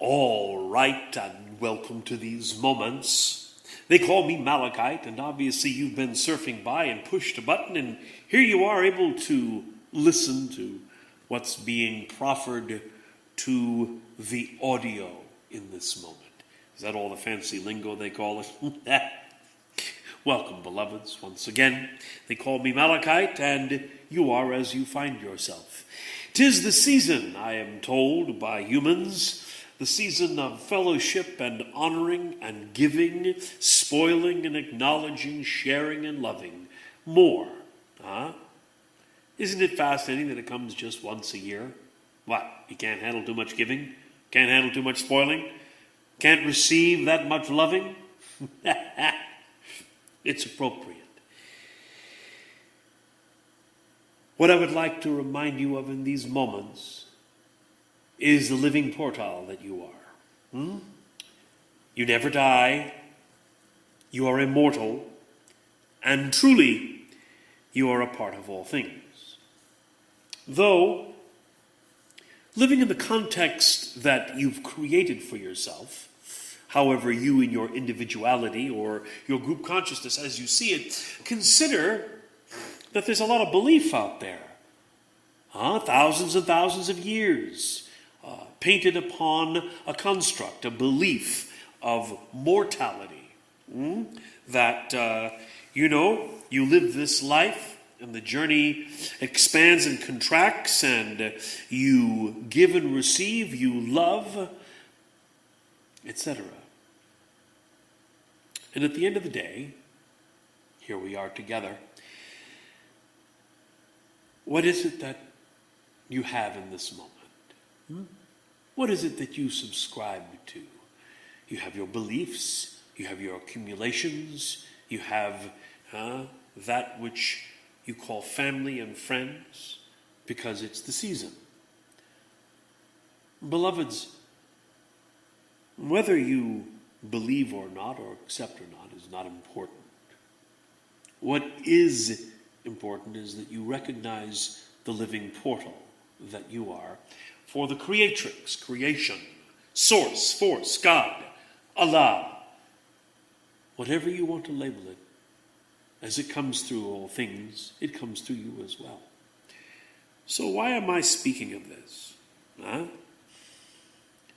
All right, and welcome to these moments. They call me Malachite, and obviously you've been surfing by and pushed a button, and here you are able to listen to what's being proffered to the audio in this moment. Is that all the fancy lingo they call it? Welcome, beloveds, once again. They call me Malachite, and you are as you find yourself. 'Tis the season, I am told by humans, the season of fellowship and honoring and giving, spoiling and acknowledging, sharing and loving more. Isn't it fascinating that it comes just once a year? What, you can't handle too much giving? Can't handle too much spoiling? Can't receive that much loving? It's appropriate. What I would like to remind you of in these moments is the living portal that you are. You never die, you are immortal, and truly you are a part of all things. Though, living in the context that you've created for yourself, however you in your individuality or your group consciousness as you see it, consider that there's a lot of belief out there. Thousands and thousands of years painted upon a construct, a belief of mortality. That, you live this life and the journey expands and contracts and you give and receive, you love, etc. And at the end of the day, here we are together. What is it that you have in this moment? What is it that you subscribe to? You have your beliefs, you have your accumulations, you have that which you call family and friends, because it's the season. Beloveds, whether you believe or not, or accept or not, is not important. What is important is that you recognize the living portal that you are for the creatrix, creation, source, force, God, Allah, whatever you want to label it. As it comes through all things, it comes through you as well. So why am I speaking of this?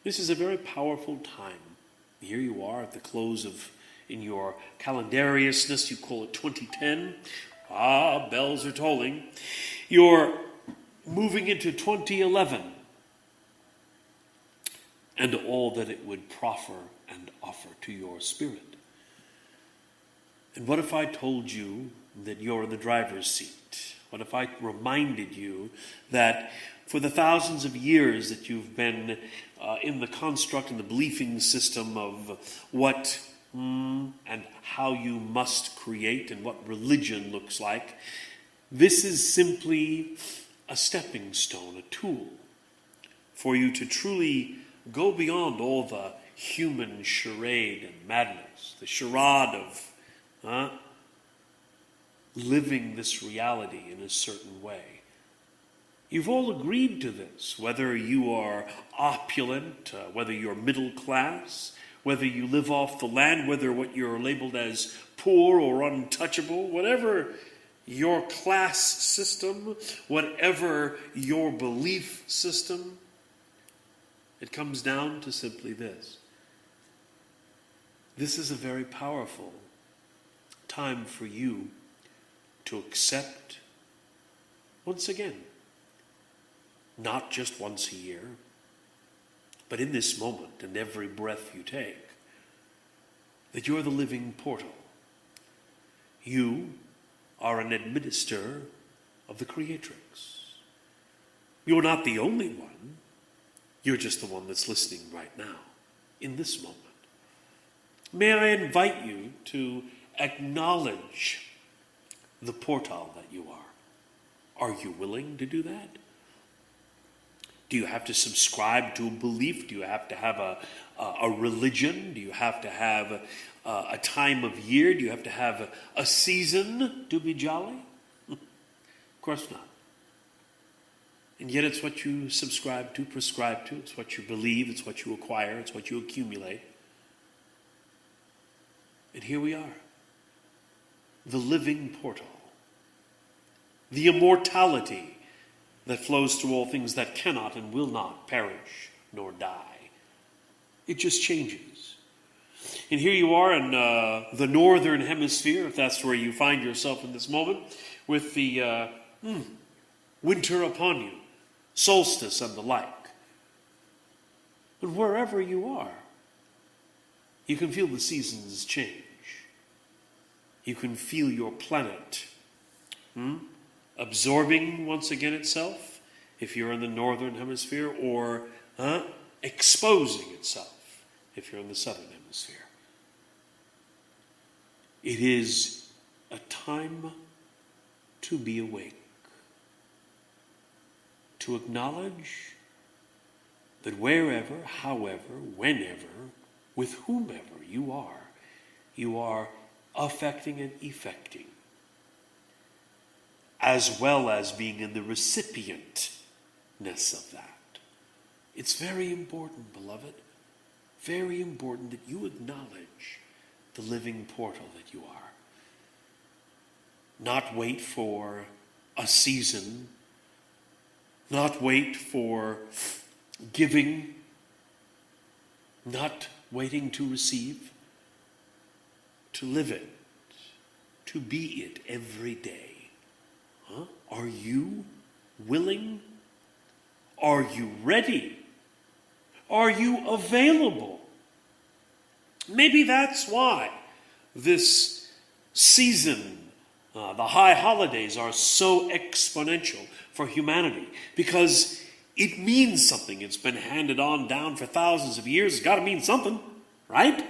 This is a very powerful time. Here you are at the close of, in your calendariousness, you call it 2010. Bells are tolling. You're moving into 2011 and all that it would proffer and offer to your spirit. And what if I told you that you're in the driver's seat? What if I reminded you that for the thousands of years that you've been in the construct and the beliefing system of what and how you must create and what religion looks like, this is simply a stepping stone, a tool for you to truly go beyond all the human charade and madness, the charade of living this reality in a certain way. You've all agreed to this, whether you are opulent, whether you're middle class, whether you live off the land, whether what you're labeled as poor or untouchable, whatever your class system, whatever your belief system, it comes down to simply this. This is a very powerful time for you to accept, once again, not just once a year, but in this moment and every breath you take, that you're the living portal. You are an administrator of the creatrix. You're not the only one. You're just the one that's listening right now, in this moment. May I invite you to acknowledge the portal that you are. Are you willing to do that? Do you have to subscribe to a belief? Do you have to have a religion? Do you have to have a time of year? Do you have to have a season to be jolly? Of course not. And yet it's what you subscribe to, prescribe to. It's what you believe. It's what you acquire. It's what you accumulate. And here we are. The living portal. The immortality that flows through all things that cannot and will not perish nor die. It just changes. And here you are in the northern hemisphere, if that's where you find yourself in this moment, with the winter upon you, solstice and the like. And wherever you are, you can feel the seasons change. You can feel your planet absorbing once again itself, if you're in the northern hemisphere, or exposing itself, if you're in the southern hemisphere. It is a time to be awake, to acknowledge that wherever, however, whenever, with whomever you are affecting and effecting, as well as being in the recipientness of that. It's very important, beloved, very important that you acknowledge the living portal that you are. Not wait for a season, not wait for giving, not waiting to receive, to live it, to be it every day. Are you willing? Are you ready? Are you available? Maybe that's why this season, the high holidays, are so exponential for humanity, because it means something. It's been handed on down for thousands of years. It's got to mean something, right?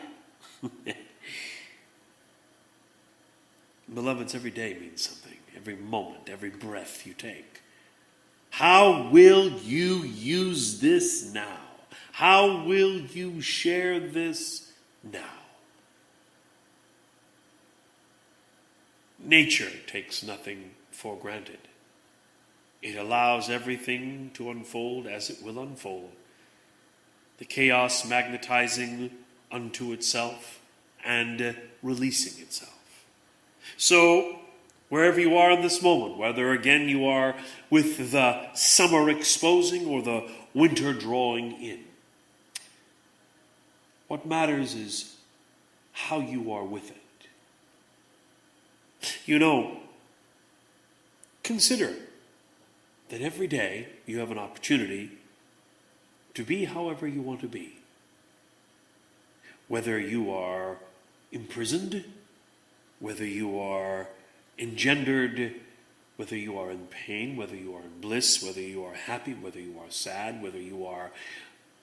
Beloveds, every day means something. Every moment, every breath you take. How will you use this now? How will you share this now? Nature takes nothing for granted. It allows everything to unfold as it will unfold. The chaos magnetizing unto itself and releasing itself. So, wherever you are in this moment, whether again you are with the summer exposing or the winter drawing in, what matters is how you are with it. You know, consider that every day you have an opportunity to be however you want to be. Whether you are imprisoned, whether you are engendered, whether you are in pain, whether you are in bliss, whether you are happy, whether you are sad, whether you are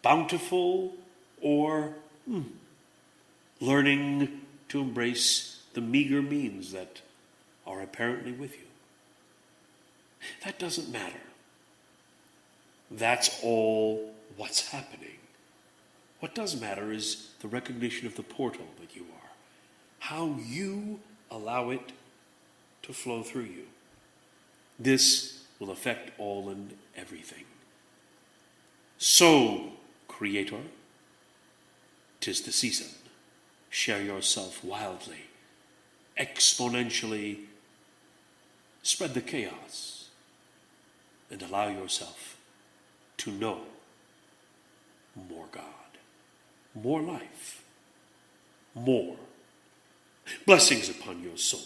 bountiful, or learning to embrace the meager means that are apparently with you. That doesn't matter. That's all what's happening. What does matter is the recognition of the portal that you are. How you allow it to flow through you. This will affect all and everything. So, Creator, 'tis the season. Share yourself wildly, exponentially. Spread the chaos and allow yourself to know more God, more life, more blessings upon your soul.